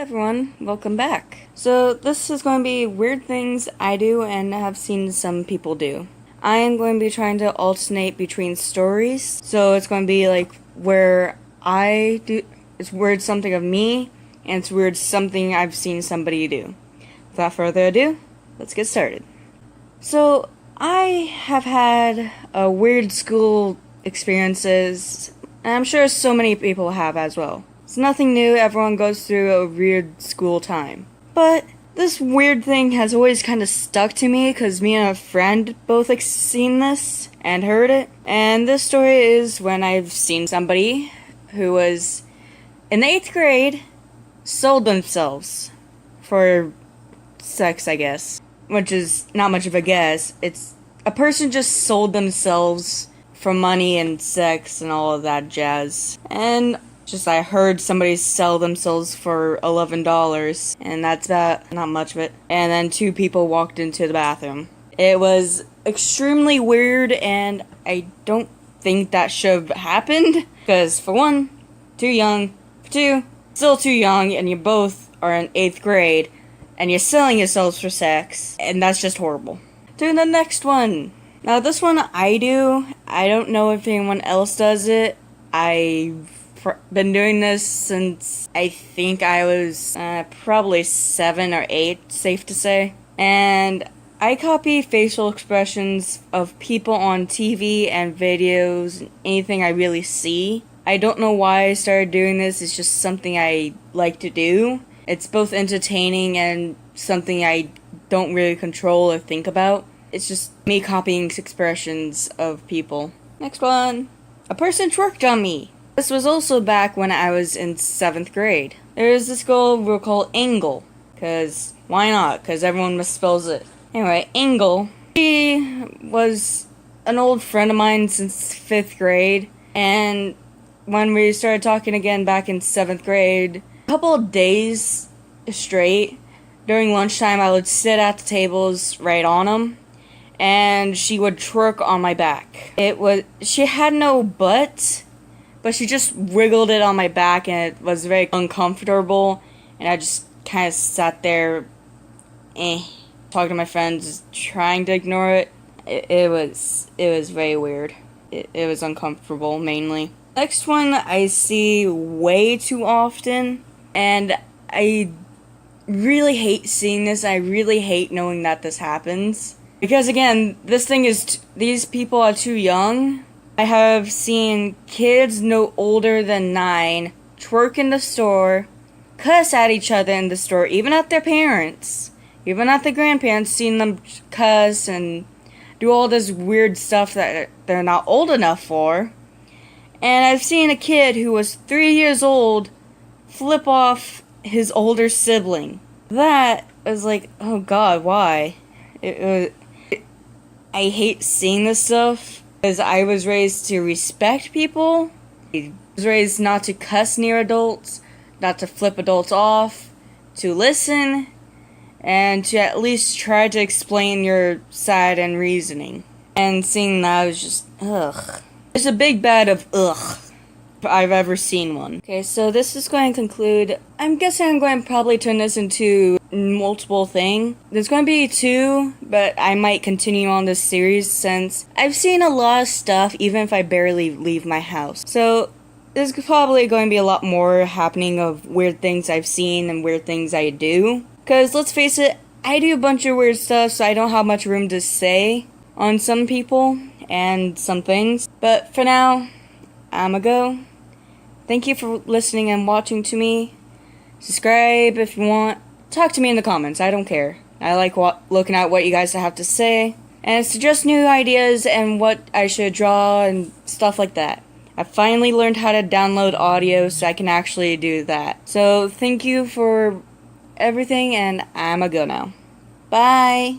everyone, welcome back. So this is going to be weird things I do and have seen some people do. I am going to be trying to alternate between stories. So it's going to be like where it's weird something of me, and it's weird something I've seen somebody do. Without further ado, let's get started. So I have had weird school experiences, and I'm sure so many people have as well. It's nothing new, everyone goes through a weird school time. But this weird thing has always kind of stuck to me because me and a friend both seen this and heard it. And this story is when I've seen somebody who was in the 8th grade sold themselves for sex, I guess. Which is not much of a guess. It's a person just sold themselves for money and sex and all of that jazz. And I heard somebody sell themselves for $11, and that's not much of it. And then 2 people walked into the bathroom. It was extremely weird, and I don't think that should have happened. Because for 1, too young. For 2, still too young, and you both are in 8th grade, and you're selling yourselves for sex, and that's just horrible. To the next one. Now this one I do. I don't know if anyone else does it. I've been doing this since I think I was probably 7 or 8, safe to say. And I copy facial expressions of people on TV and videos, anything I really see. I don't know why I started doing this, it's just something I like to do. It's both entertaining and something I don't really control or think about. It's just me copying expressions of people. Next one. A person twerked on me. This was also back when I was in 7th grade. There was this girl we'll call Engel. Cause, why not? Cause everyone misspells it. Anyway, Engel. She was an old friend of mine since 5th grade. And when we started talking again back in 7th grade, a couple of days straight, during lunchtime I would sit at the tables right on them. And she would twerk on my back. She had no butt, but she just wiggled it on my back, and it was very uncomfortable, and I just kind of sat there, talking to my friends, trying to ignore it. It was very weird. It was uncomfortable, mainly. Next one I see way too often, and I really hate seeing this. I really hate knowing that this happens. Because again, these people are too young. I have seen kids no older than 9 twerk in the store, cuss at each other in the store, even at their parents, even at the grandparents, seen them cuss and do all this weird stuff that they're not old enough for. And I've seen a kid who was 3 years old flip off his older sibling. That was like, oh god, why? I hate seeing this stuff. Because I was raised to respect people. I was raised not to cuss near adults, not to flip adults off, to listen, and to at least try to explain your side and reasoning. And seeing that was just, ugh. There's a big bad of ugh if I've ever seen one. Okay, so this is going to conclude. I'm guessing I'm going to probably turn this into multiple thing. There's going to be 2, but I might continue on this series since I've seen a lot of stuff even if I barely leave my house. So there's probably going to be a lot more happening of weird things I've seen and weird things I do. Because let's face it, I do a bunch of weird stuff, so I don't have much room to say on some people and some things. But for now, I'ma go. Thank you for listening and watching to me. Subscribe if you want. Talk to me in the comments, I don't care. I like looking at what you guys have to say, and suggest new ideas and what I should draw and stuff like that. I finally learned how to download audio so I can actually do that. So thank you for everything, and I'ma go now. Bye!